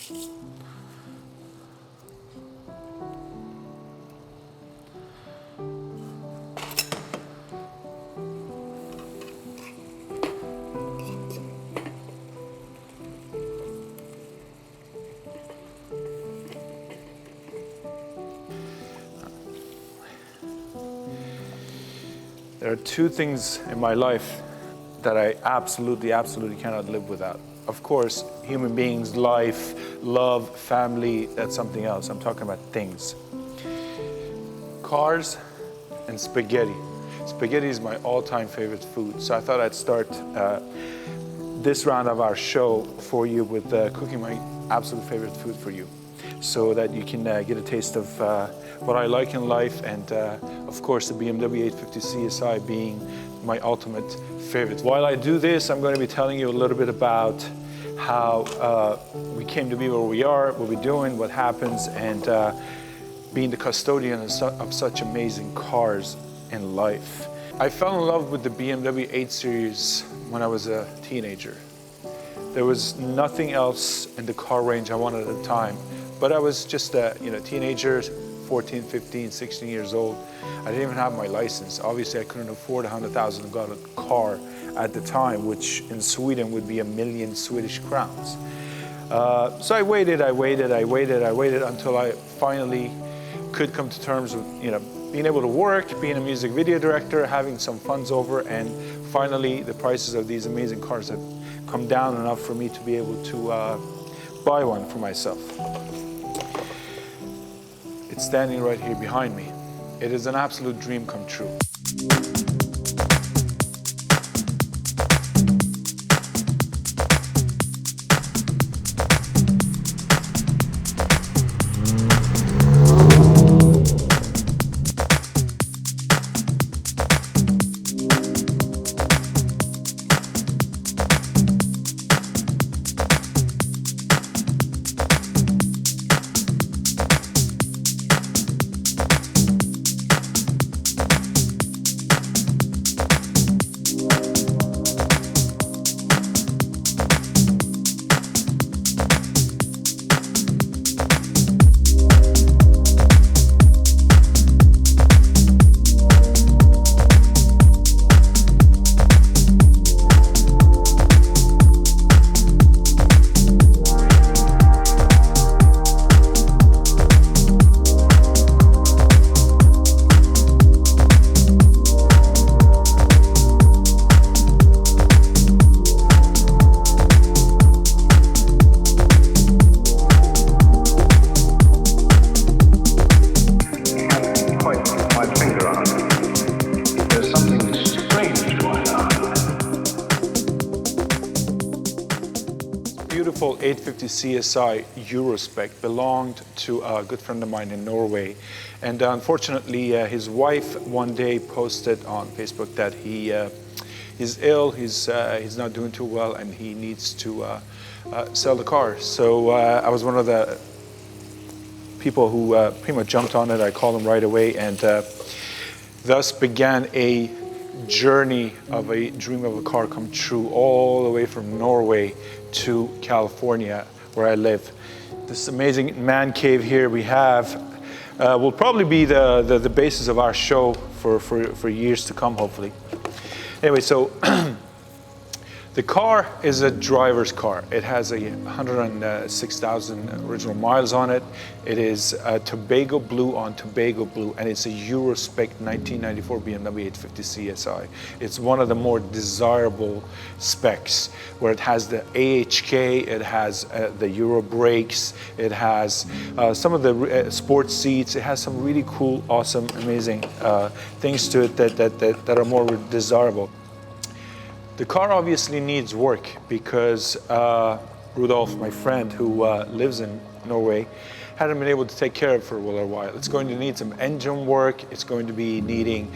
There are two things in my life that I absolutely cannot live without. Of course, human beings, life, love, family, that's something else. I'm talking about things. Cars and spaghetti. Spaghetti is my all-time favorite food. So I thought I'd start this round of our show for you with cooking my absolute favorite food for you, so that you can get a taste of what I like in life, and of course the BMW 850Csi being my ultimate favorite. While I do this, I'm going to be telling you a little bit about how we came to be where we are, what we're doing, what happens, and being the custodian of such amazing cars in life. I fell in love with the BMW 8 Series when I was a teenager. There was nothing else in the car range I wanted at the time, but I was just a teenager, 14, 15, 16 years old. I didn't even have my license. Obviously, I couldn't afford a $100,000 car at the time, which in Sweden would be 1,000,000 Swedish crowns. So I waited until I finally could come to terms with, being able to work, being a music video director, having some funds over, and finally the prices of these amazing cars had come down enough for me to be able to buy one for myself. It's standing right here behind me. It is an absolute dream come true. Beautiful 850Csi Eurospec belonged to a good friend of mine in Norway, and unfortunately his wife one day posted on Facebook that he's ill, he's not doing too well, and he needs to sell the car. So I was one of the people who pretty much jumped on it. I called him right away, and thus began a journey of a dream of a car come true, all the way from Norway to California, where I live. This amazing man cave here we have will probably be the basis of our show for years to come, hopefully. Anyway, so the car is a driver's car. It has 106,000 original miles on it. It is Tobago blue on Tobago blue, and it's a Eurospec 1994 BMW 850Csi. It's one of the more desirable specs, where it has the AHK, it has the Euro brakes, it has some of the sports seats. It has some really cool, awesome, amazing things to it that are more desirable. The car obviously needs work because Rudolf, my friend who lives in Norway, hadn't been able to take care of it for a little while. It's going to need some engine work. It's going to be needing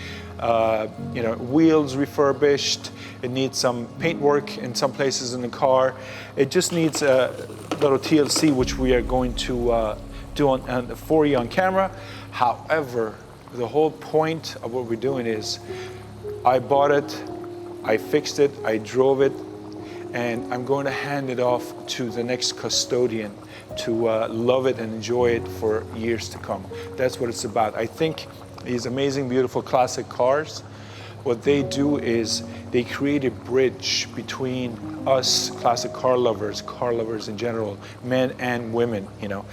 wheels refurbished. It needs some paint work in some places in the car. It just needs a little TLC, which we are going to do for you on camera. However, the whole point of what we're doing is I bought it, I fixed it, I drove it, and I'm going to hand it off to the next custodian to love it and enjoy it for years to come. That's what it's about. I think these amazing, beautiful classic cars, what they do is they create a bridge between us classic car lovers in general, men and women, you know,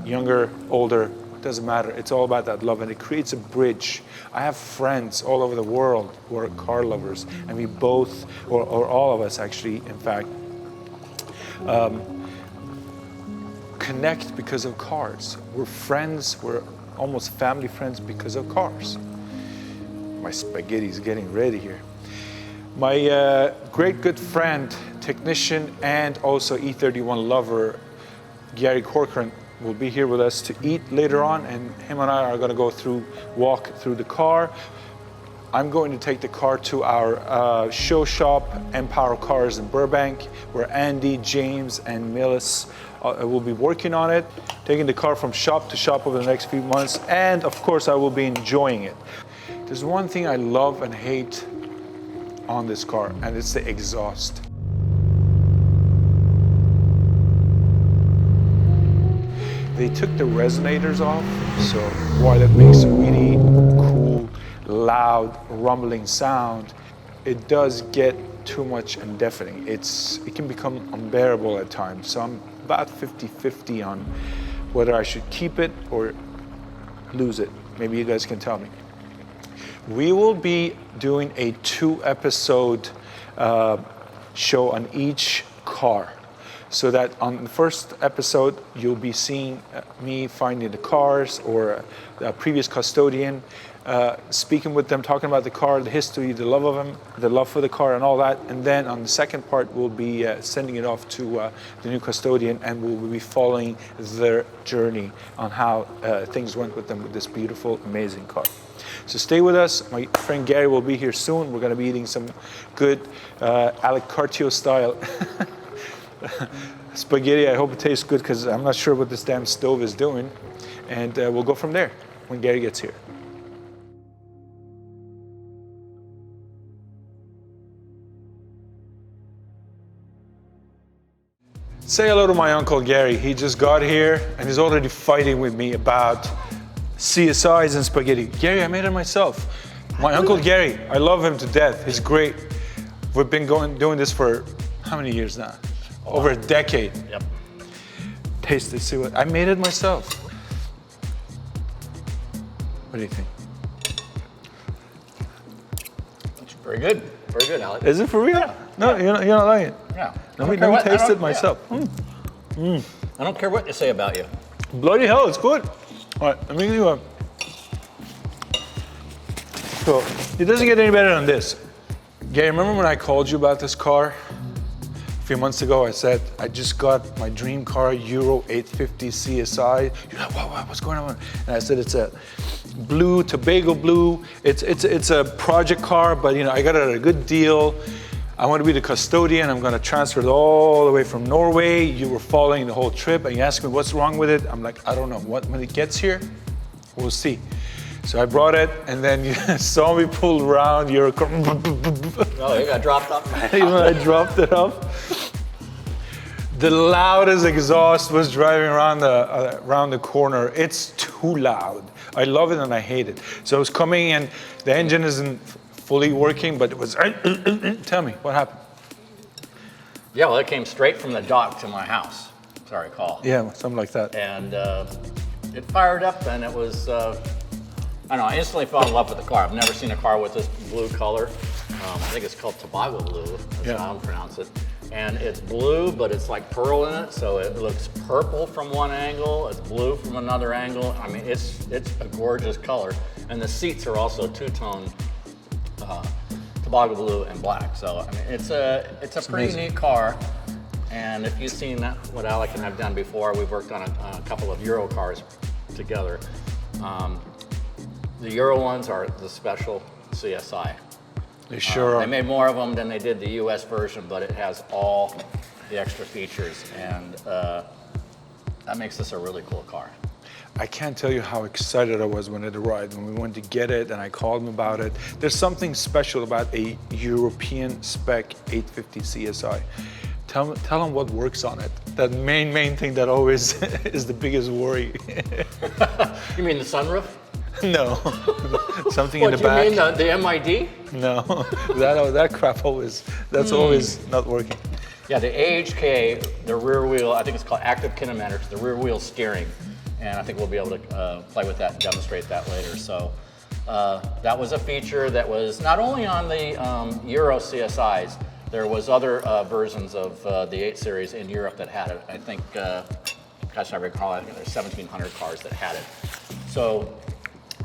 younger, older, doesn't matter. It's all about that love, and it creates a bridge. I have friends all over the world who are car lovers, and we both, or all of us actually, in fact, connect because of cars. We're friends, we're almost family friends because of cars. My spaghetti's getting ready here. My great good friend, technician, and also E31 lover, Gary Corcoran, will be here with us to eat later on, and him and I are going to walk through the car. I'm going to take the car to our show shop, Empower Cars in Burbank, where Andy, James, and Millis will be working on it, taking the car from shop to shop over the next few months, and of course I will be enjoying it. There's one thing I love and hate on this car, and it's the exhaust. They took the resonators off, so while it makes a really cool, loud, rumbling sound, it does get too much and deafening. It can become unbearable at times. So I'm about 50-50 on whether I should keep it or lose it. Maybe you guys can tell me. We will be doing a 2-episode show on each car. So that on the first episode, you'll be seeing me finding the cars or the previous custodian, speaking with them, talking about the car, the history, the love of them, the love for the car and all that. And then on the second part, we'll be sending it off to the new custodian, and we'll be following their journey on how things went with them with this beautiful, amazing car. So stay with us. My friend Gary will be here soon. We're going to be eating some good Alec Cartio style spaghetti. I hope it tastes good, because I'm not sure what this damn stove is doing. And we'll go from there when Gary gets here. Say hello to my Uncle Gary. He just got here and he's already fighting with me about CSIs and spaghetti. Gary, I made it myself. My Uncle Gary, I love him to death. He's great. We've been doing this for how many years now? Over a decade. Yep. Taste it, see what, I made it myself. What do you think? It's very good. Very good, Alec. Is it for real? Yeah. No, Yeah. You're not lying. Yeah. Let me taste it myself. I don't care what they say about you. Bloody hell, it's good. All right, let me give you a. So, it doesn't get any better than this. Gary, remember when I called you about this car? A few months ago, I said, I just got my dream car, Bmw 850Csi. You're like, what's going on? And I said, it's a blue, Tobago blue. It's a project car, but you know, I got it at a good deal. I want to be the custodian. I'm going to transfer it all the way from Norway. You were following the whole trip, and you asked me what's wrong with it. I'm like, I don't know. When it gets here, we'll see. So I brought it, and then you saw me pull around your car. Oh, you got dropped off. Even I dropped it off. The loudest exhaust was driving around the corner. It's too loud. I love it and I hate it. So I was coming, and the engine isn't fully working, but it was. Tell me, what happened? Yeah, well, it came straight from the dock to my house, as I recall. Yeah, something like that. And it fired up, and it was. I don't know, I instantly fell in love with the car. I've never seen a car with this blue color. I think it's called Tobago blue, that's how I pronounce it. And it's blue, but it's like pearl in it, so it looks purple from one angle, it's blue from another angle. I mean, it's a gorgeous color. And the seats are also two-tone Tobago blue and black. So, I mean, it's a pretty amazing. neat car. And if you've seen what Alec and I've done before, we've worked on a couple of Euro cars together. The Euro ones are the special CSI. They sure are. They made more of them than they did the US version, but it has all the extra features, and that makes this a really cool car. I can't tell you how excited I was when it arrived, when we went to get it and I called him about it. There's something special about a European spec 850 CSI. Tell them what works on it. That main thing that always is the biggest worry. You mean the sunroof? No, something in the back. What, you mean the MID? No, that crap always, that's always not working. Yeah, the AHK, the rear wheel, I think it's called active kinematics, the rear wheel steering. And I think we'll be able to play with that and demonstrate that later. So that was a feature that was not only on the Euro CSIs, there was other versions of the 8 Series in Europe that had it. I think, gosh, I recall, I think there's 1,700 cars that had it. So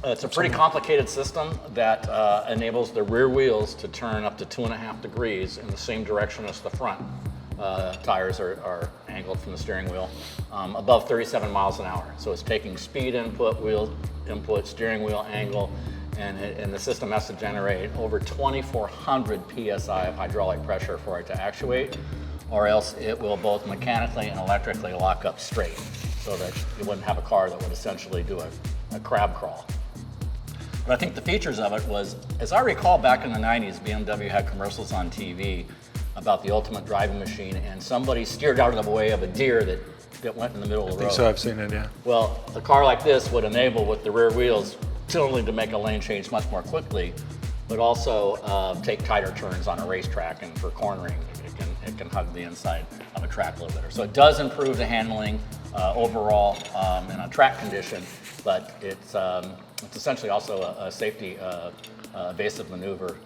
it's a pretty complicated system that enables the rear wheels to turn up to 2.5 degrees in the same direction as the front. Tires are angled from the steering wheel above 37 miles an hour. So it's taking speed input, wheel input, steering wheel angle, and the system has to generate over 2,400 PSI of hydraulic pressure for it to actuate, or else it will both mechanically and electrically lock up straight, so that you wouldn't have a car that would essentially do a crab crawl. But I think the features of it was, as I recall back in the 90s, BMW had commercials on TV about the ultimate driving machine, and somebody steered out of the way of a deer that went in the middle of the road. I think so, I've seen it, yeah. Well, a car like this would enable, with the rear wheels, not only to make a lane change much more quickly, but also take tighter turns on a racetrack, and for cornering, it can hug the inside of a track a little better. So it does improve the handling overall in a track condition, but it's essentially also a safety evasive maneuver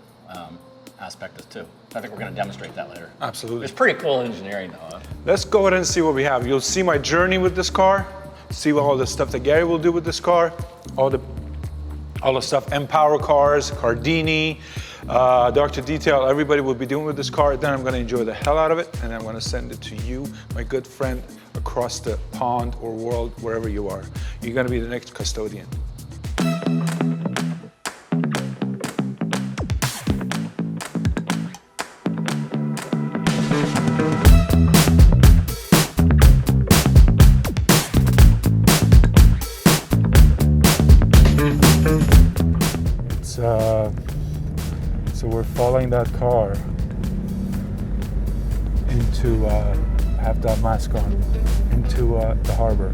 aspect too. I think we're going to demonstrate that later. Absolutely. It's pretty cool engineering though. Let's go ahead and see what we have. You'll see my journey with this car, see all the stuff that Gary will do with this car, all the stuff Empower Cars, Cardini, Dr. Detail, everybody will be doing with this car. Then I'm going to enjoy the hell out of it, and I'm going to send it to you, my good friend, across the pond or world, wherever you are. You're going to be the next custodian. So we're following that car into, have that mask on, into the harbor.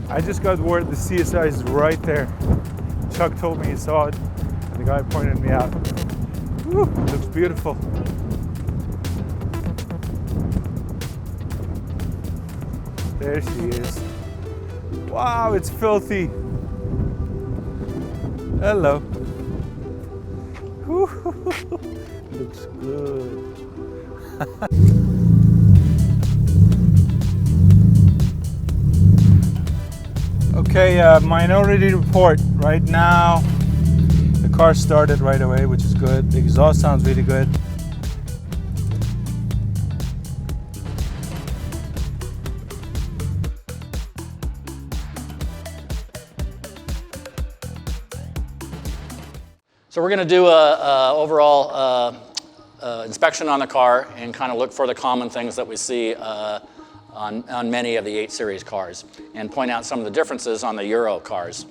I just got word the CSI is right there. Chuck told me he saw it, and the guy pointed me out. Woo, looks beautiful. There she is. Wow, it's filthy. Hello. Looks good. Okay, minority report. Right now, the car started right away, which is good. The exhaust sounds really good. So we're going to do a overall inspection on the car and kind of look for the common things that we see on many of the 8 Series cars, and point out some of the differences on the Euro cars.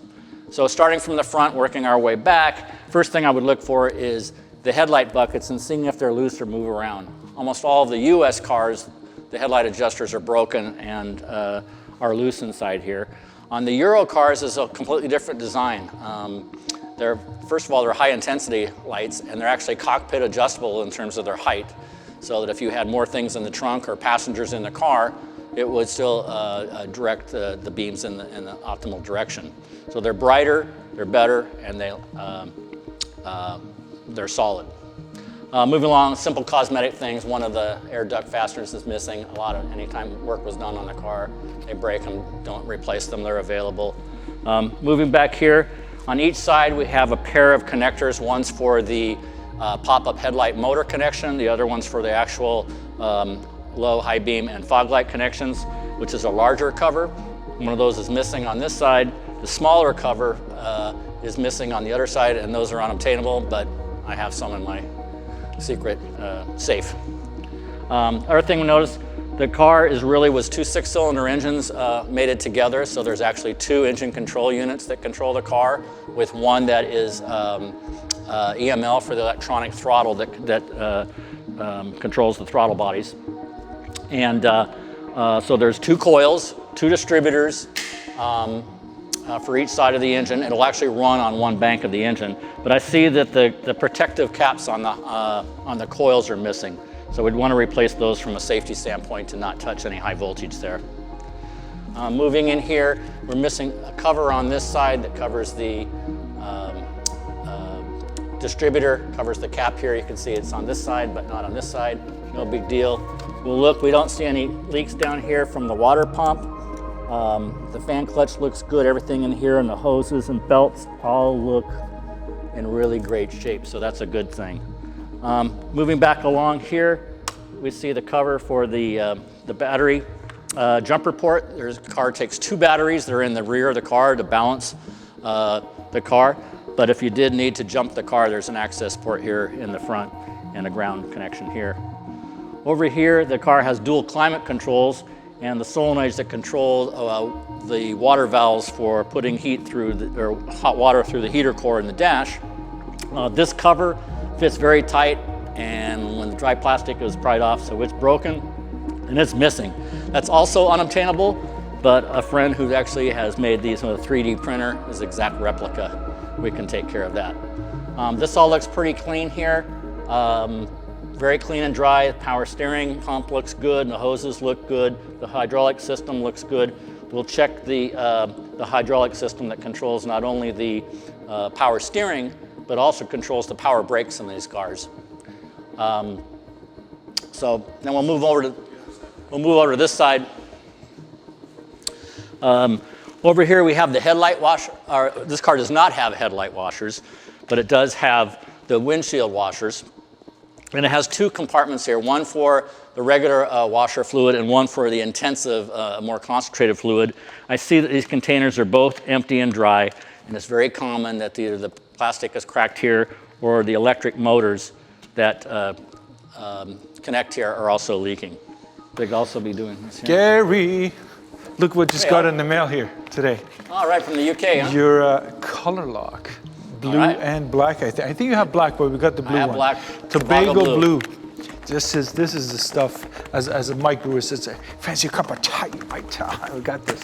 So starting from the front, working our way back, first thing I would look for is the headlight buckets and seeing if they're loose or move around. Almost all of the US cars, the headlight adjusters are broken and are loose inside here. On the Euro cars is a completely different design. First of all, they're high intensity lights, and they're actually cockpit adjustable in terms of their height, so that if you had more things in the trunk or passengers in the car, it would still direct the beams in the optimal direction. So they're brighter, they're better, and they're solid. Moving along, simple cosmetic things. One of the air duct fasteners is missing. Anytime work was done on the car, they break them, don't replace them, they're available. Moving back here, on each side we have a pair of connectors. One's for the pop-up headlight motor connection, the other one's for the actual low, high beam, and fog light connections, which is a larger cover. One of those is missing on this side. The smaller cover is missing on the other side, and those are unobtainable, but I have some in my secret safe. Other thing we notice, The car was two 6-cylinder engines mated together, so there's actually 2 engine control units that control the car, with one that is EML for the electronic throttle that controls the throttle bodies. And so there's 2 coils, 2 distributors for each side of the engine. It'll actually run on one bank of the engine, but I see that the protective caps on the coils are missing. So we'd want to replace those from a safety standpoint to not touch any high voltage there. Moving in here, we're missing a cover on this side that covers the distributor, covers the cap here. You can see it's on this side, but not on this side. No big deal. We'll look, we don't see any leaks down here from the water pump. The fan clutch looks good. Everything in here and the hoses and belts all look in really great shape, so that's a good thing. Moving back along here, we see the cover for the battery jumper port. The car takes 2 batteries. They're in the rear of the car to balance the car. But if you did need to jump the car, there's an access port here in the front and a ground connection here. Over here, the car has dual climate controls and the solenoids that control the water valves for putting heat through or hot water through the heater core in the dash. This cover fits very tight, and when the dry plastic is pried off, so it's broken and it's missing. That's also unobtainable, but a friend who actually has made these with a 3D printer is exact replica. We can take care of that. This all looks pretty clean here. Very clean and dry. Power steering pump looks good, and the hoses look good. The hydraulic system looks good. We'll check the hydraulic system that controls not only the power steering, but also controls the power brakes in these cars. So then we'll move over to this side. Over here we have the headlight washer. This car does not have headlight washers, but it does have the windshield washers. And it has 2 compartments here, one for the regular washer fluid and one for the intensive, more concentrated fluid. I see that these containers are both empty and dry, and it's very common that either the plastic is cracked here or the electric motors that connect here are also leaking. They could also be doing this here. Gary, look what just got in the mail here today. All right, from the UK, huh? Your color lock. Blue and black, I think you have black, but we got the blue one. I have black. Tobago blue. This is the stuff, as a Mike Brewer says, fancy a cup of tea, my tea. We got this.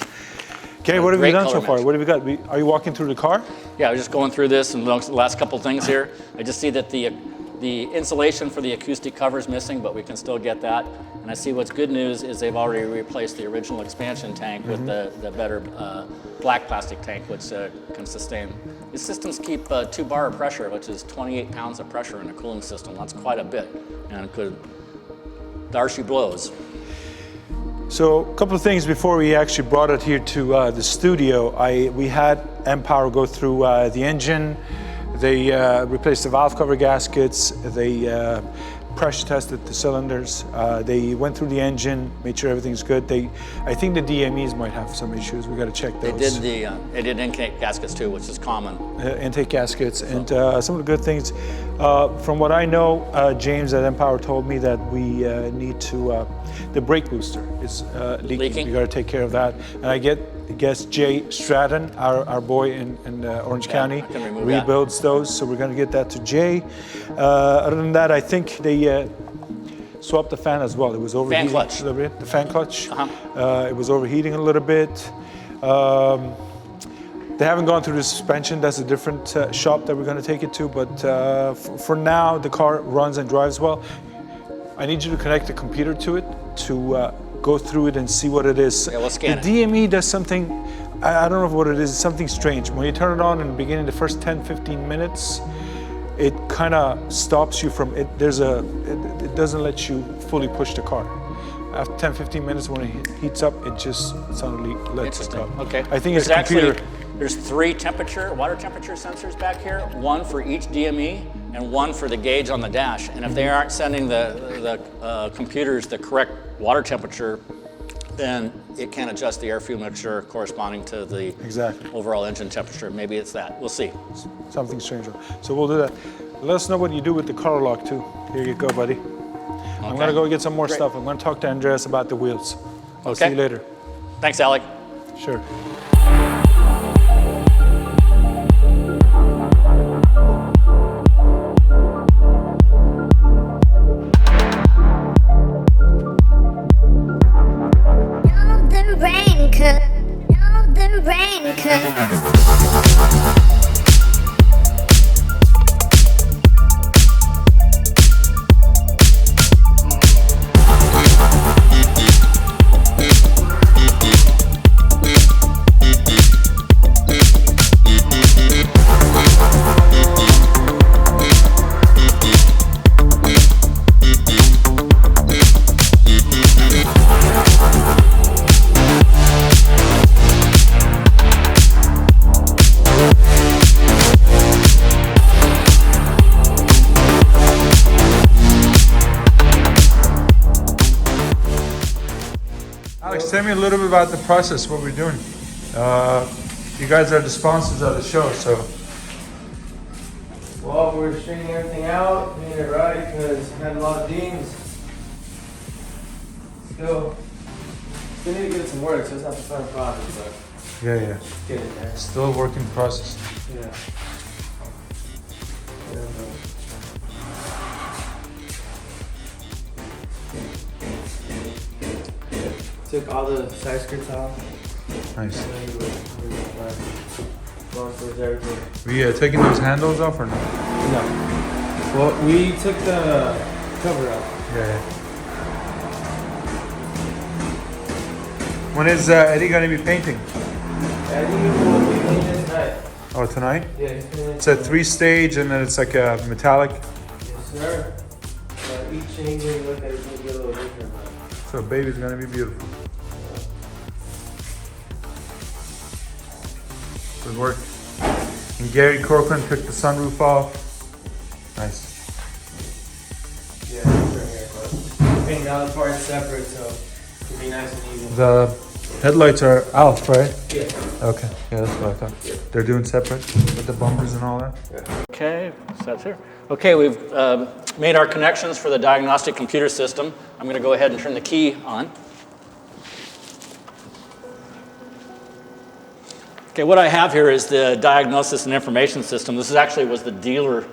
Okay, what have we done so far? What have we got? Are you walking through the car? Yeah, I was just going through this and the last couple things here. I just see that the insulation for the acoustic cover is missing, but we can still get that. And I see what's good news is they've already replaced the original expansion tank with the better black plastic tank, which can sustain. These systems keep 2 bar of pressure, which is 28 pounds of pressure in a cooling system. That's quite a bit, and it could darcy blows. So a couple of things before we actually brought it here to the studio. We had Empower go through the engine. They replaced the valve cover gaskets. They pressure tested the cylinders. They went through the engine, made sure everything's good. I think the DMEs might have some issues. We got to check those. They did intake gaskets too, which is common. Intake gaskets, and some of the good things. From what I know, James at Empower told me that we need to. The brake booster is leaking. We got to take care of that. And I guess Jay Stratton, our boy in Orange County, rebuilds those. So we're going to get that to Jay. Other than that, I think they swapped the fan as well. It was overheating a little bit. The fan clutch. It was overheating a little bit. They haven't gone through the suspension. That's a different shop that we're going to take it to. But for now, the car runs and drives well. I need you to connect the computer to it to go through it and see what it is. Yeah, we'll scan the DME does something, I don't know what it is, it's something strange. When you turn it on in the beginning, the first 10-15 minutes, it kind of stops you from it. It doesn't let you fully push the car. After 10-15 minutes, when it heats up, it just suddenly lets it go. Okay. I think it's a computer. There's 3 water temperature sensors back here, 1 for each DME and 1 for the gauge on the dash. And if they aren't sending the computers the correct water temperature, then it can't adjust the air-fuel mixture corresponding to the overall engine temperature. Maybe it's that. We'll see. Something strange. So we'll do that. Let us know what you do with the color lock too. Here you go, buddy. I'm going to go get some more stuff. I'm going to talk to Andreas about the wheels. I'll see you later. Thanks, Alec. Sure. Alex, tell me a little bit about the process, what we're doing. You guys are the sponsors of the show, so. Well, we're straightening everything out, getting it right, because we had a lot of dings. Still need to get it some work, so it's not the final product, but Yeah. get it there. Still a work in process. Yeah. Took all the side skirts off. Nice. And then going towards everything. We taking those handles off or no? No. Well, we took the cover off. Yeah. When is Eddie going to be painting? Eddie will be painting tonight. Oh, tonight? Yeah, he's painting. It's a 3-stage and then it's like a metallic. Yes, sir. Each change when you look at it, it's going to be a little different. So baby's going to be beautiful. Good work. And Gary Corcoran took the sunroof off. Nice. Yeah, sure, here, but painting all the parts separate, so it'll be nice and easy. The headlights are out, right? Yeah. Okay, yeah, that's what I thought. They're doing separate with the bumpers and all that? Okay, so that's here. Okay, we've made our connections for the diagnostic computer system. I'm going to go ahead and turn the key on. Okay, what I have here is the diagnosis and information system. This was the dealer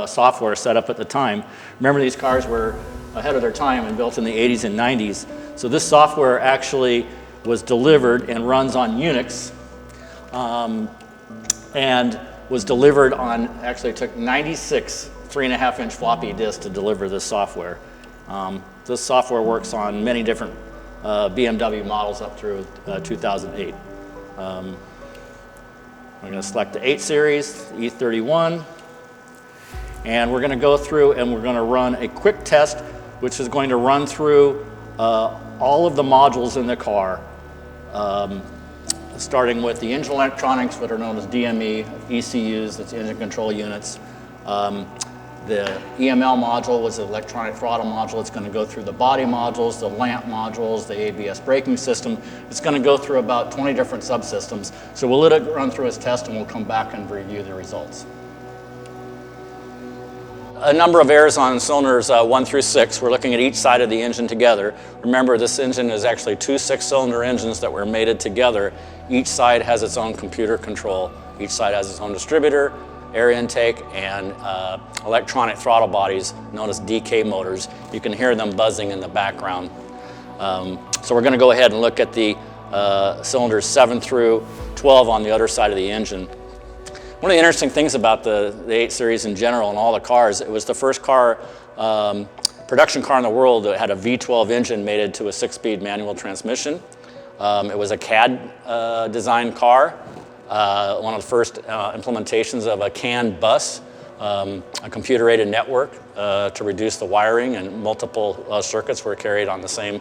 software set up at the time. Remember, these cars were ahead of their time and built in the 80s and 90s. So this software actually was delivered and runs on Unix, and was delivered on, actually it took 96 3.5-inch floppy disks to deliver this software. This software works on many different BMW models up through 2008. We're going to select the 8 Series, the E31, and we're going to go through and we're going to run a quick test, which is going to run through all of the modules in the car, starting with the engine electronics, that are known as DME, ECUs, that's engine control units. The EML module was the electronic throttle module. It's going to go through the body modules, the lamp modules, the ABS braking system. It's going to go through about 20 different subsystems. So we'll let it run through its test and we'll come back and review the results. A number of errors on cylinders 1 through 6. We're looking at each side of the engine together. Remember, this engine is actually 2 6-cylinder engines that were mated together. Each side has its own computer control. Each side has its own distributor, air intake, and electronic throttle bodies known as DK motors. You can hear them buzzing in the background. So we're going to go ahead and look at the cylinders 7 through 12 on the other side of the engine. One of the interesting things about the 8 Series in general and all the cars, it was the first car, production car in the world that had a V12 engine mated to a 6-speed manual transmission. It was a CAD designed car. One of the first implementations of a CAN bus, a computer-aided network to reduce the wiring, and multiple circuits were carried on the same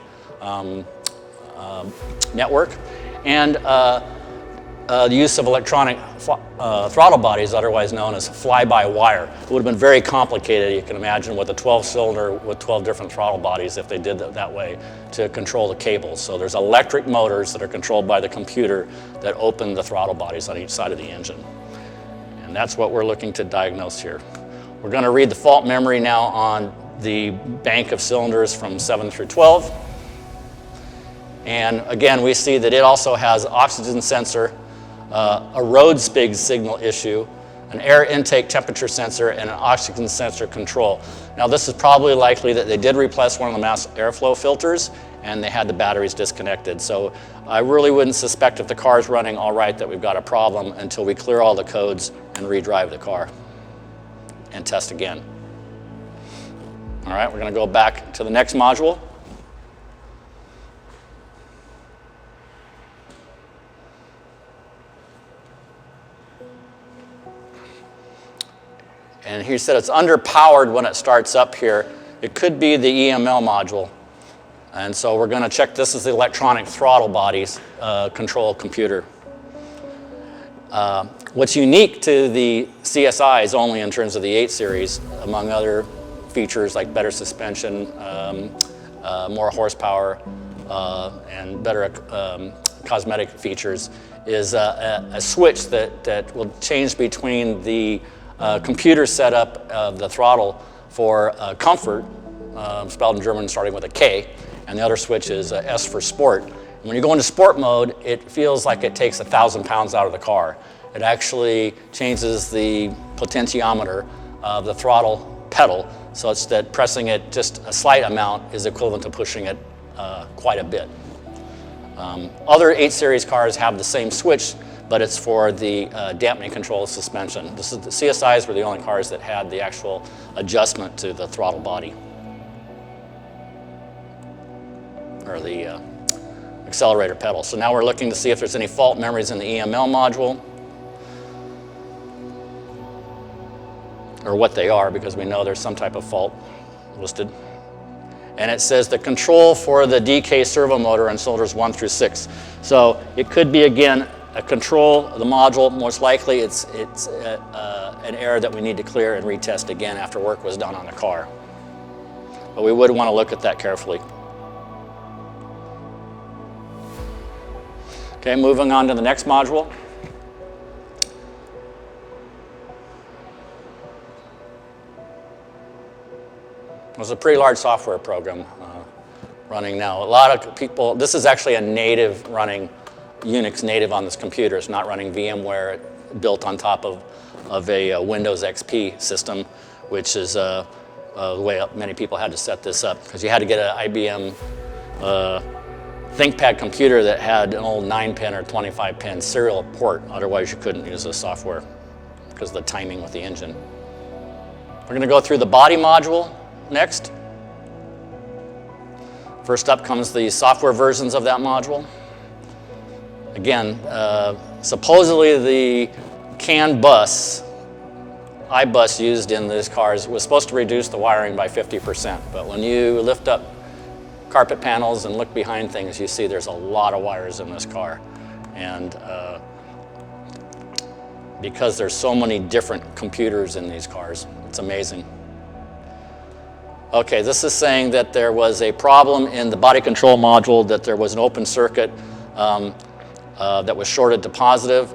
network. And the use of electronic throttle bodies, otherwise known as fly-by-wire. It would have been very complicated, you can imagine, with a 12-cylinder with 12 different throttle bodies if they did it that way to control the cables. So there's electric motors that are controlled by the computer that open the throttle bodies on each side of the engine. And that's what we're looking to diagnose here. We're going to read the fault memory now on the bank of cylinders from 7 through 12. And again, we see that it also has oxygen sensor, a road speed signal issue, an air intake temperature sensor, and an oxygen sensor control. Now this is probably likely that they did replace one of the mass airflow filters and they had the batteries disconnected. So I really wouldn't suspect if the car is running all right that we've got a problem until we clear all the codes and redrive the car and test again. All right, we're going to go back to the next module. And he said it's underpowered when it starts up here. It could be the EML module. And so we're going to check this as the electronic throttle bodies control computer. What's unique to the CSI is only in terms of the 8 series, among other features like better suspension, more horsepower, and better cosmetic features, is a switch that will change between the computer setup of the throttle for comfort, spelled in German starting with a K, and the other switch is S for sport. When you go into sport mode, it feels like it takes 1,000 pounds out of the car. It actually changes the potentiometer of the throttle pedal such that pressing it just a slight amount is equivalent to pushing it quite a bit. Other 8 series cars have the same switch, but it's for the dampening control of suspension. The CSIs were the only cars that had the actual adjustment to the throttle body, or the accelerator pedal. So now we're looking to see if there's any fault memories in the EML module, or what they are, because we know there's some type of fault listed. And it says the control for the DK servo motor on cylinders 1 through 6. So it could be, again, a control of the module. Most likely it's an error that we need to clear and retest again after work was done on the car. But we would want to look at that carefully. Okay, moving on to the next module. It's a pretty large software program running now. A lot of people, this is actually a native running, Unix native on this computer. It's not running VMware built on top of a Windows XP system, which is the way many people had to set this up, because you had to get an IBM ThinkPad computer that had an old 9-pin or 25-pin serial port. Otherwise, you couldn't use the software because of the timing with the engine. We're going to go through the body module next. First up comes the software versions of that module. Again, supposedly the CAN bus, iBus used in these cars was supposed to reduce the wiring by 50%. But when you lift up carpet panels and look behind things, you see there's a lot of wires in this car. And because there's so many different computers in these cars, it's amazing. Okay, this is saying that there was a problem in the body control module, that there was an open circuit that was shorted to positive.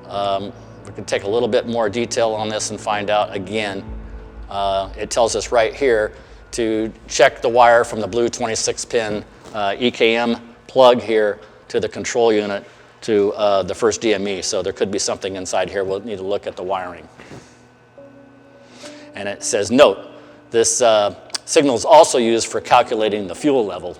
We can take a little bit more detail on this and find out again. It tells us right here to check the wire from the blue 26-pin EKM plug here to the control unit to the first DME. So there could be something inside here. We'll need to look at the wiring. And it says, note, this signal is also used for calculating the fuel level,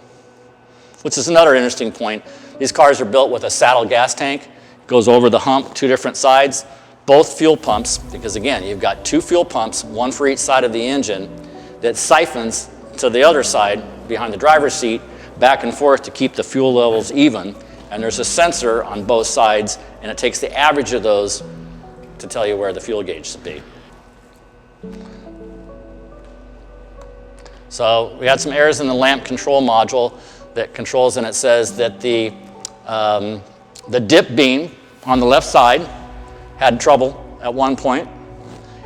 which is another interesting point. These cars are built with a saddle gas tank. It goes over the hump, 2 different sides, both fuel pumps, because again, you've got 2 fuel pumps, 1 for each side of the engine, that siphons to the other side behind the driver's seat, back and forth to keep the fuel levels even. And there's a sensor on both sides, and it takes the average of those to tell you where the fuel gauge should be. So we had some errors in the lamp control module that controls, and it says that the dip beam on the left side had trouble at one point,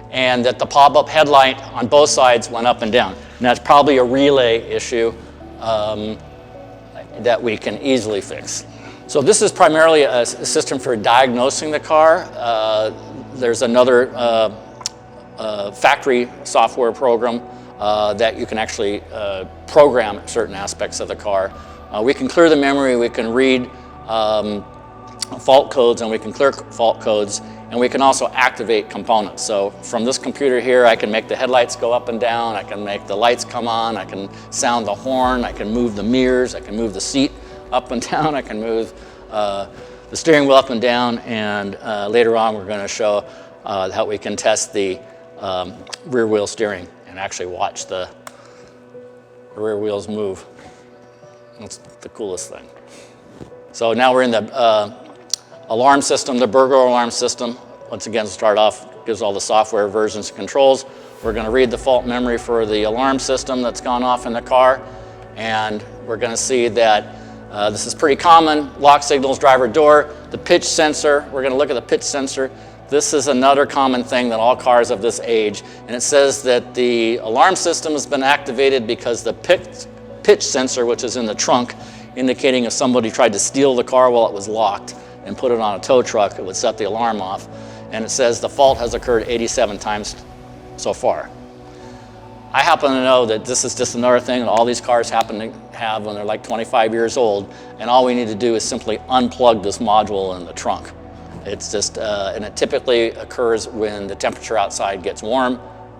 and that the pop-up headlight on both sides went up and down. And that's probably a relay issue that we can easily fix. So this is primarily a system for diagnosing the car. There's another factory software program that you can actually program certain aspects of the car. We can clear the memory, we can read fault codes, and we can clear fault codes, and we can also activate components. So from this computer here, I can make the headlights go up and down, I can make the lights come on, I can sound the horn, I can move the mirrors, I can move the seat up and down, I can move the steering wheel up and down, and later on we're going to show how we can test the rear wheel steering and actually watch the rear wheels move. That's the coolest thing. So now we're in the alarm system, the burglar alarm system. Once again, start off, gives all the software versions and controls. We're going to read the fault memory for the alarm system that's gone off in the car, and we're going to see that this is pretty common. Lock signals, driver door, the pitch sensor. We're going to look at the pitch sensor. This is another common thing that all cars of this age, and it says that the alarm system has been activated because the pitch sensor, which is in the trunk, indicating if somebody tried to steal the car while it was locked and put it on a tow truck, it would set the alarm off. And it says the fault has occurred 87 times so far. I happen to know that this is just another thing that all these cars happen to have when they're like 25 years old, and all we need to do is simply unplug this module in the trunk. It's just, and it typically occurs when the temperature outside gets warm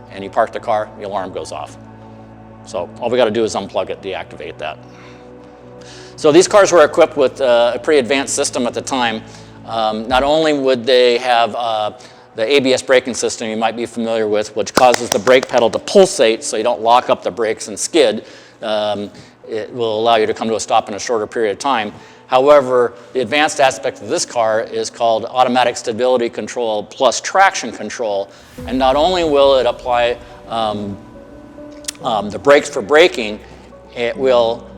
and you park the car, the alarm goes off. So all we got to do is unplug it, deactivate that. So these cars were equipped with a pretty advanced system at the time. Not only would they have the ABS braking system you might be familiar with, which causes the brake pedal to pulsate so you don't lock up the brakes and skid. It will allow you to come to a stop in a shorter period of time. However, the advanced aspect of this car is called automatic stability control plus traction control. And not only will it apply the brakes for braking, it will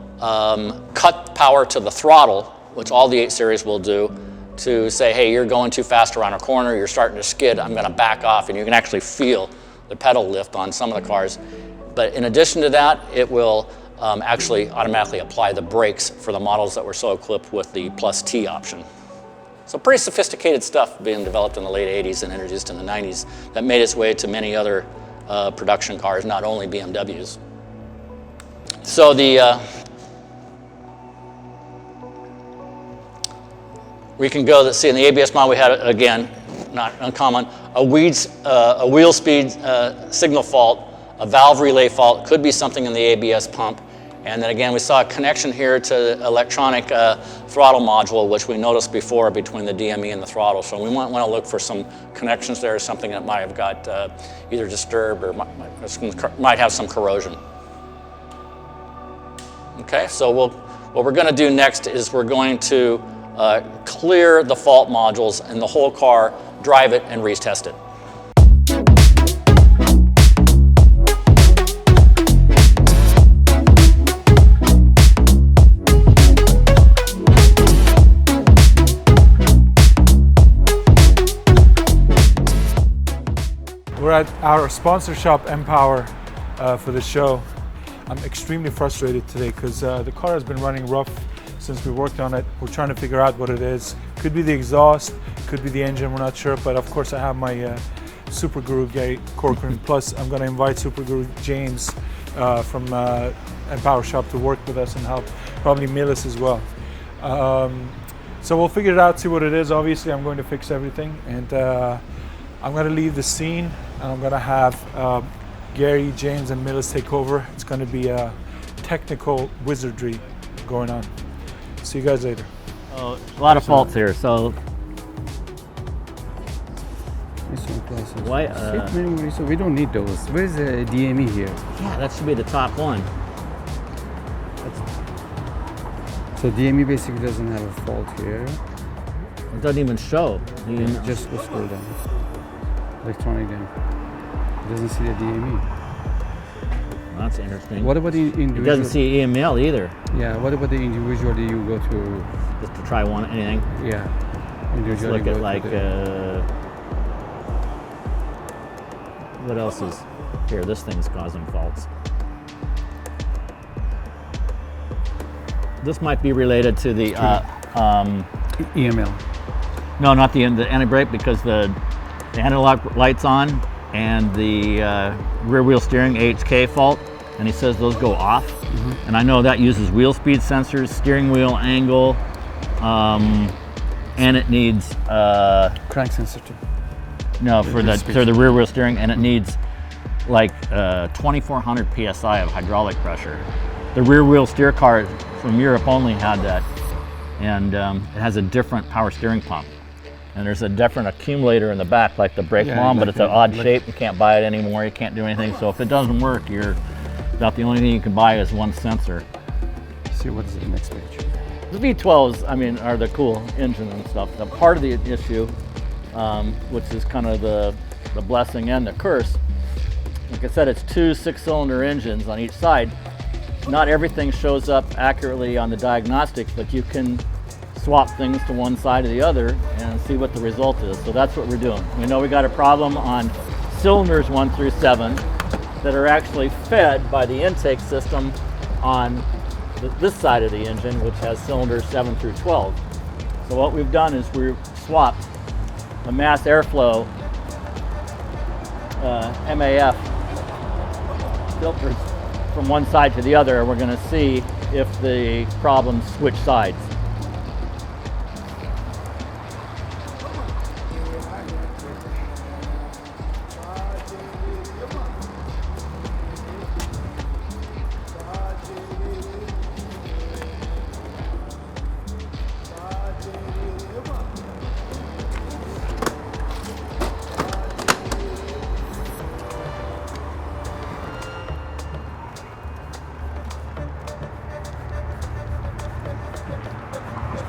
cut power to the throttle, which all the 8 Series will do, to say, hey, you're going too fast around a corner, you're starting to skid, I'm going to back off, and you can actually feel the pedal lift on some of the cars. But in addition to that, it will actually automatically apply the brakes for the models that were so equipped with the plus T option. So pretty sophisticated stuff being developed in the late 80s and introduced in the 90s that made its way to many other production cars, not only BMWs. So we can go see in the ABS model we had, again, not uncommon, a wheel speed signal fault, a valve relay fault, could be something in the ABS pump. And then again, we saw a connection here to the electronic throttle module, which we noticed before between the DME and the throttle. So we might want to look for some connections there, something that might have got either disturbed or might have some corrosion. Okay, so what we're going to do next is we're going to clear the fault modules in the whole car, drive it, and retest it. We're at our sponsor shop, Empower, for the show. I'm extremely frustrated today because the car has been running rough since we worked on it. We're trying to figure out what it is. Could be the exhaust, could be the engine, we're not sure. But of course I have my super guru guy, Corcoran. Plus I'm gonna invite super guru James from Empower Shop to work with us and help, probably Milas as well. So we'll figure it out, see what it is. Obviously I'm going to fix everything, and I'm gonna leave the scene, and I'm gonna have Gary, James, and Milas take over. It's gonna be a technical wizardry going on. See you guys later. A lot of faults here, so why? So we don't need those. Where's the DME here? Yeah, that should be the top one. So DME basically doesn't have a fault here. It doesn't even show. Just go scroll down. Electronic then. It doesn't see the DME. Well, that's interesting. What about the individual? It doesn't see EML either. Yeah, what about the individual that you go to? Just to try anything. Yeah. Let's look at like, what else is here? This thing's causing faults. This might be related to the EML. No, not the anti-brake, because the anti-lock light's on, and the rear wheel steering AHK fault, and he says those go off. And I know that uses wheel speed sensors, steering wheel angle, and it needs Crank sensor too. no for the rear wheel steering, and it needs like 2,400 psi of hydraulic pressure. The rear wheel steer car from Europe only had that, and it has a different power steering pump. And there's a different accumulator in the back, like the brake lawn, but it's an odd shape. You can't buy it anymore. You can't do anything. So if it doesn't work, you're about the only thing you can buy is one sensor. See what's the next page. The V12s, I mean, are the cool engine and stuff. The part of the issue, which is kind of the blessing and the curse, like I said, it's two 6-cylinder engines on each side. Not everything shows up accurately on the diagnostics, but you can swap things to one side or the other and see what the result is. So that's what we're doing. We know we got a problem on cylinders 1 through 7 that are actually fed by the intake system on this side of the engine, which has cylinders 7 through 12. So what we've done is we've swapped the mass airflow MAF filters from one side to the other, and we're going to see if the problems switch sides.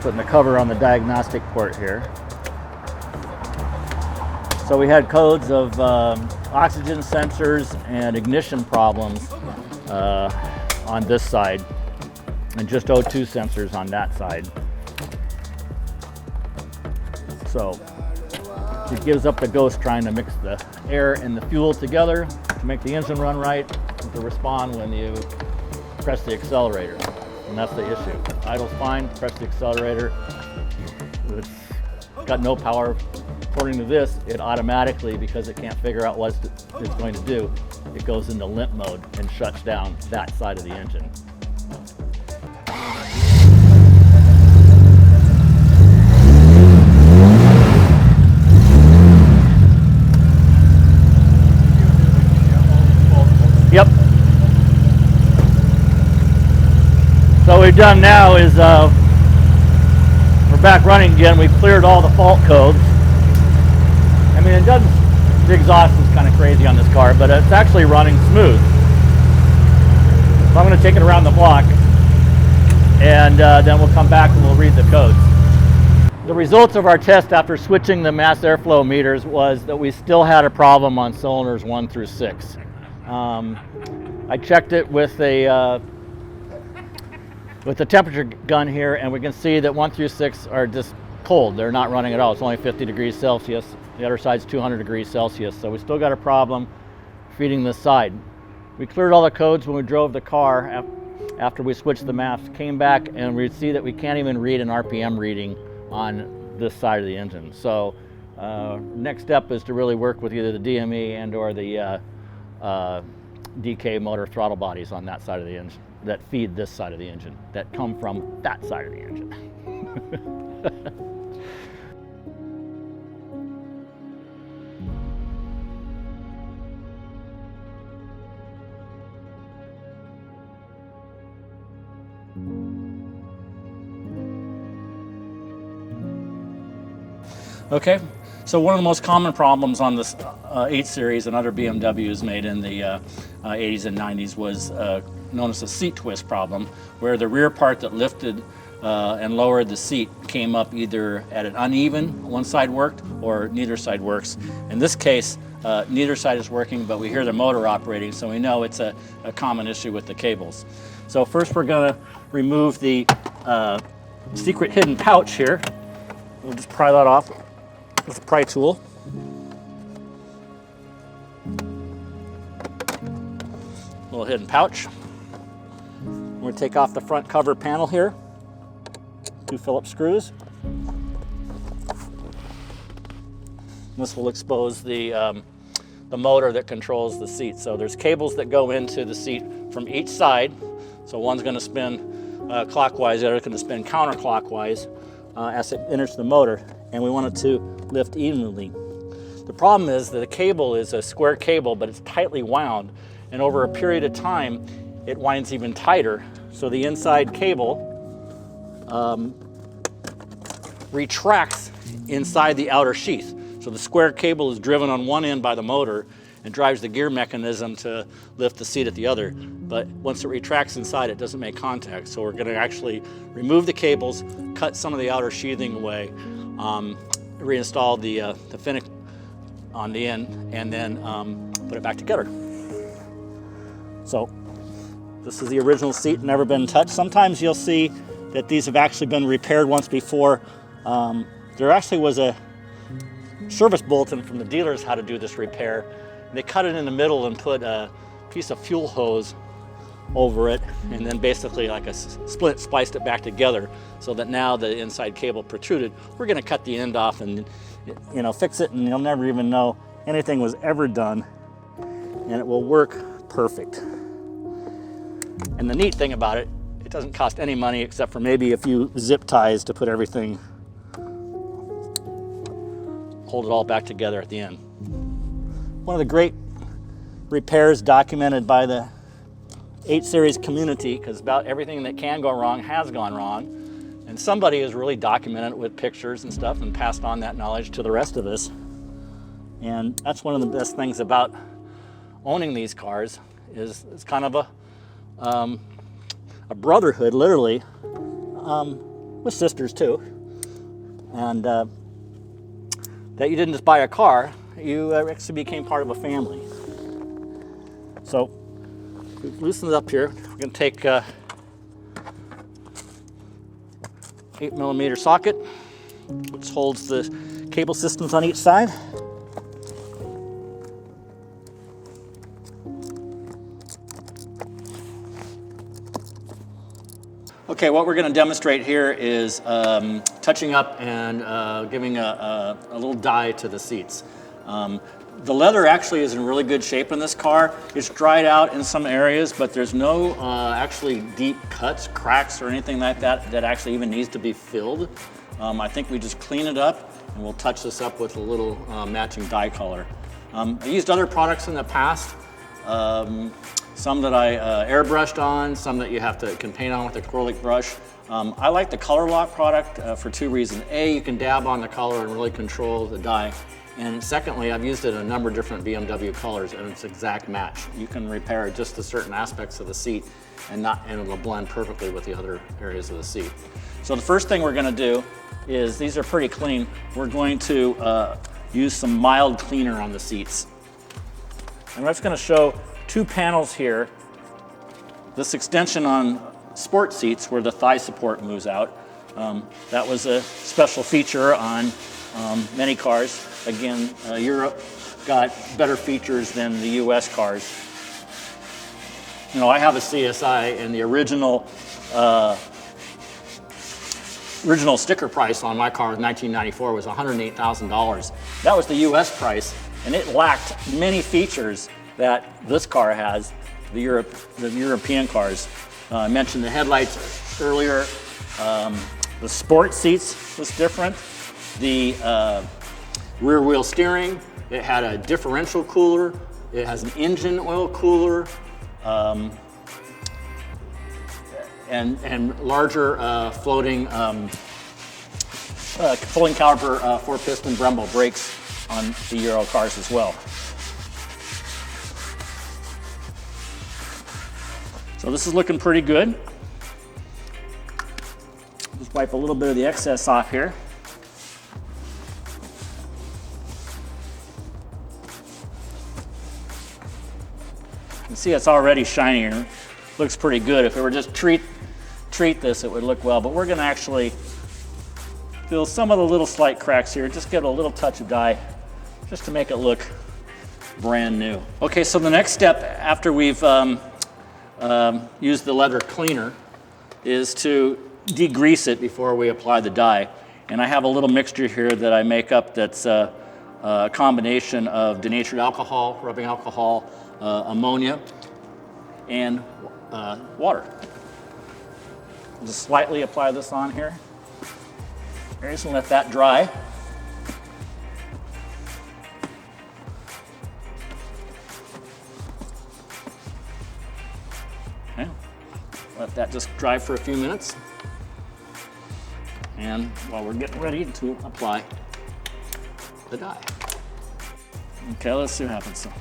Putting the cover on the diagnostic port here. So we had codes of oxygen sensors and ignition problems on this side, and just O2 sensors on that side. So it gives up the ghost trying to mix the air and the fuel together to make the engine run right, and to respond when you press the accelerator. And that's the issue. Idle's fine, press the accelerator. It's got no power. According to this, it automatically, because it can't figure out what it's going to do, it goes into limp mode and shuts down that side of the engine. Yep. So what we've done now is we're back running again. We've cleared all the fault codes. I mean, it doesn't, the exhaust is kind of crazy on this car, but it's actually running smooth. So I'm going to take it around the block, and then we'll come back and we'll read the codes. The results of our test after switching the mass airflow meters was that we still had a problem on cylinders 1 through 6. I checked it with the temperature gun here, and we can see that 1 through 6 are just cold. They're not running at all. It's only 50 degrees Celsius. The other side's 200 degrees Celsius. So we still got a problem feeding this side. We cleared all the codes when we drove the car after we switched the maps, came back, and we see that we can't even read an RPM reading on this side of the engine. So next step is to really work with either the DME and or the DK motor throttle bodies on that side of the engine that feed this side of the engine, that come from that side of the engine. Okay, so one of the most common problems on this 8 Series and other BMWs made in the 80s and 90s was known as a seat twist problem, where the rear part that lifted and lowered the seat came up either at an uneven, one side worked, or neither side works. In this case, neither side is working, but we hear the motor operating, so we know it's a common issue with the cables. So first we're gonna remove the secret hidden pouch here. We'll just pry that off with a pry tool. Little hidden pouch. We're going to take off the front cover panel here. 2 Phillips screws. This will expose the the motor that controls the seat. So there's cables that go into the seat from each side. So one's going to spin clockwise, the other's going to spin counterclockwise as it enters the motor, and we want it to lift evenly. The problem is that the cable is a square cable, but it's tightly wound, and over a period of time, it winds even tighter. So the inside cable retracts inside the outer sheath. So the square cable is driven on one end by the motor and drives the gear mechanism to lift the seat at the other. But once it retracts inside, it doesn't make contact. So we're going to actually remove the cables, cut some of the outer sheathing away, reinstall the fin on the end, and then put it back together. So this is the original seat, never been touched. Sometimes you'll see that these have actually been repaired once before. There actually was a service bulletin from the dealers how to do this repair. They cut it in the middle and put a piece of fuel hose over it, and then basically like a split spliced it back together so that now the inside cable protruded. We're going to cut the end off and fix it, and you'll never even know anything was ever done, and it will work perfect. And the neat thing about it, it doesn't cost any money except for maybe a few zip ties to put everything, hold it all back together at the end. One of the great repairs documented by the 8 Series community, because about everything that can go wrong has gone wrong, and somebody has really documented it with pictures and stuff and passed on that knowledge to the rest of us. And that's one of the best things about owning these cars, is it's kind of a brotherhood, literally, with sisters too, and that you didn't just buy a car, you actually became part of a family. So we've loosened it up here. We're going to take 8mm socket, which holds the cable systems on each side. Okay, what we're going to demonstrate here is touching up and giving a little dye to the seats. The leather actually is in really good shape in this car. It's dried out in some areas, but there's no actually deep cuts, cracks, or anything like that that actually even needs to be filled. I think we just clean it up, and we'll touch this up with a little matching dye color. I used other products in the past. Some that I airbrushed on, some that you can paint on with a acrylic brush. I like the Color Lock product for 2 reasons. A, you can dab on the color and really control the dye. And secondly, I've used it in a number of different BMW colors, and it's exact match. You can repair just the certain aspects of the seat and it'll blend perfectly with the other areas of the seat. So the first thing we're going to do is, these are pretty clean, we're going to use some mild cleaner on the seats. And I'm just going to show 2 panels here. This extension on sport seats where the thigh support moves out. That was a special feature on many cars. Again, Europe got better features than the US cars. I have a CSI, and the original sticker price on my car in 1994 was $108,000. That was the US price, and it lacked many features that this car has, the European cars. I mentioned the headlights earlier. The sport seats was different. The rear wheel steering, it had a differential cooler. It has an engine oil cooler, and larger floating caliper 4-piston Brembo brakes on the Euro cars as well. So this is looking pretty good. Just wipe a little bit of the excess off here. You can see it's already shinier. Looks pretty good. If it were just treat this, it would look well. But we're going to actually fill some of the little slight cracks here. Just give it a little touch of dye, just to make it look brand new. Okay, so the next step after we've used the leather cleaner is to degrease it before we apply the dye. And I have a little mixture here that I make up that's a combination of denatured alcohol, rubbing alcohol, ammonia, and water. Just slightly apply this on here. You're just gonna let that dry. Okay. Let that just dry for a few minutes. And while we're getting ready to apply the dye. Okay, let's see what happens. So,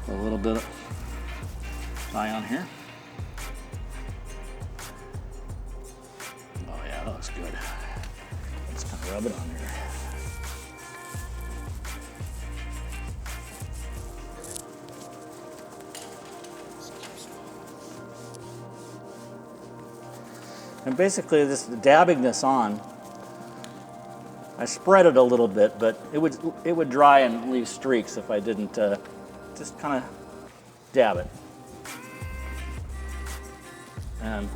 a little bit of dye on here. Oh yeah, that looks good. Let's kind of rub it on here. And basically, just dabbing this on, I spread it a little bit, but it would dry and leave streaks if I didn't just kind of dab it. And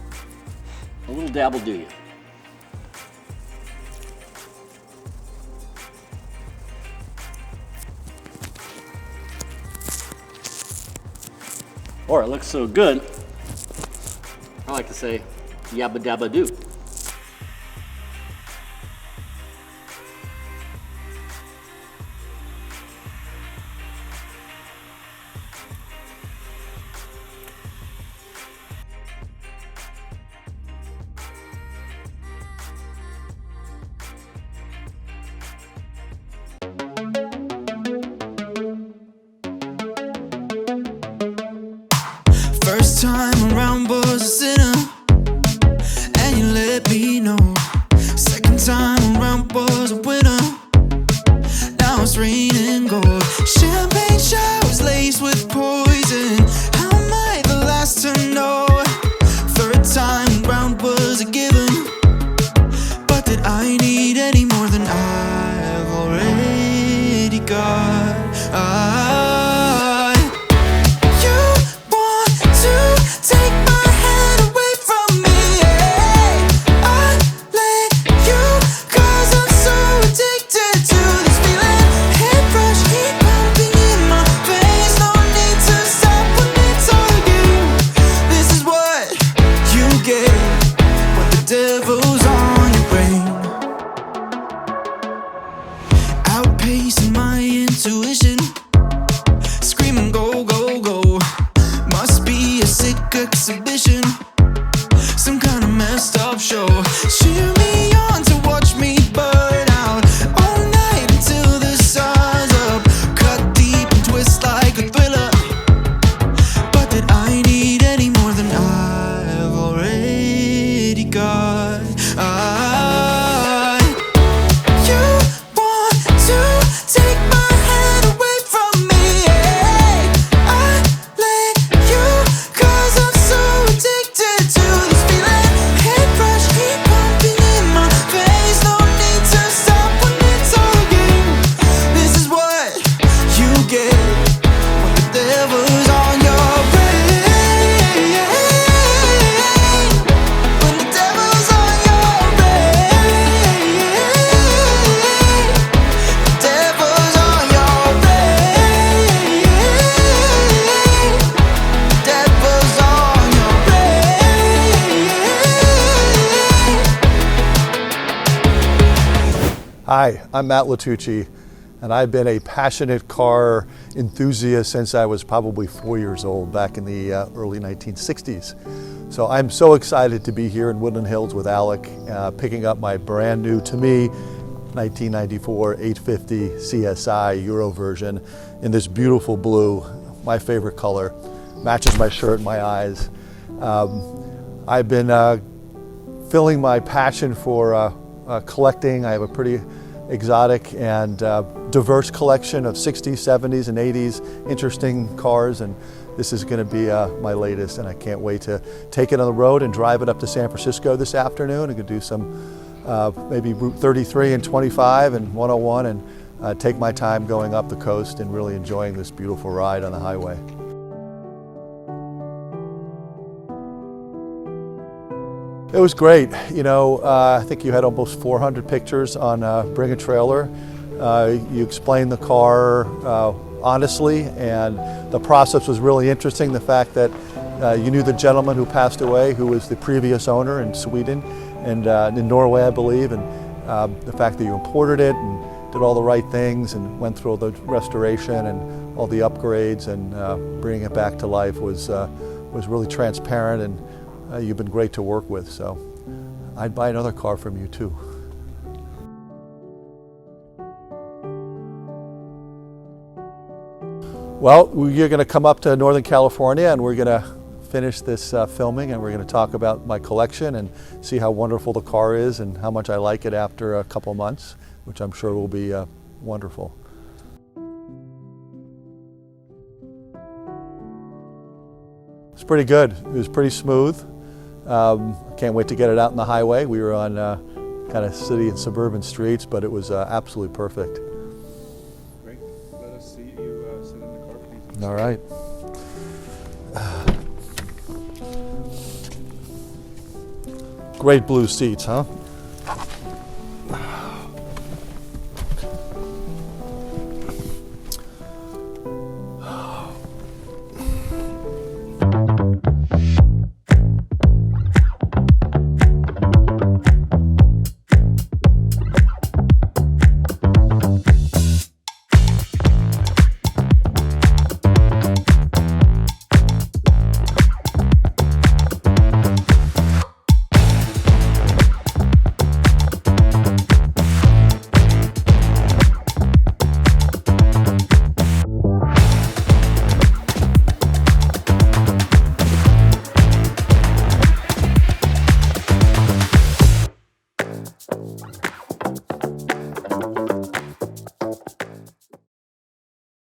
a little dab will do you. Or it looks so good, I like to say, yabba dabba doo. First time around was a sinner, and you let me know. Second time around was a winner, now it's raining gold. Champagne showers laced with poison, how am I the last to know? Third time around was a given, but did I need any more than I've already got? Outpacing my intuition, screaming go, go, go. Must be a sick exhibition, some kind of messed up show. Cheer me on to watch me burn out all night until the sun's up. Cut deep and twist like a thriller, but did I need any more than I've already got? Hi, I'm Matt Latucci, and I've been a passionate car enthusiast since I was probably 4 years old, back in the early 1960s. So I'm so excited to be here in Woodland Hills with Alec, picking up my brand new, to me, 1994 850Csi Euro version in this beautiful blue, my favorite color, matches my shirt and my eyes. I've been filling my passion for collecting. I have a pretty exotic and diverse collection of 60s, 70s, and 80s interesting cars, and this is going to be my latest, and I can't wait to take it on the road and drive it up to San Francisco this afternoon. I'm going to do some maybe Route 33 and 25 and 101 and take my time going up the coast and really enjoying this beautiful ride on the highway. It was great. You know, I think you had almost 400 pictures on Bring a Trailer. You explained the car honestly, and the process was really interesting. The fact that you knew the gentleman who passed away, who was the previous owner in Sweden and in Norway, I believe, and the fact that you imported it and did all the right things and went through all the restoration and all the upgrades and bringing it back to life was really transparent, and you've been great to work with. So I'd buy another car from you too. Well, you're going to come up to Northern California and we're going to finish this filming, and we're going to talk about my collection and see how wonderful the car is and how much I like it after a couple months, which I'm sure will be wonderful. It's pretty good. It was pretty smooth. Can't wait to get it out on the highway. We were on kind of city and suburban streets, but it was absolutely perfect. Great. Let us see you sit in the car, please. All right. Great blue seats, huh?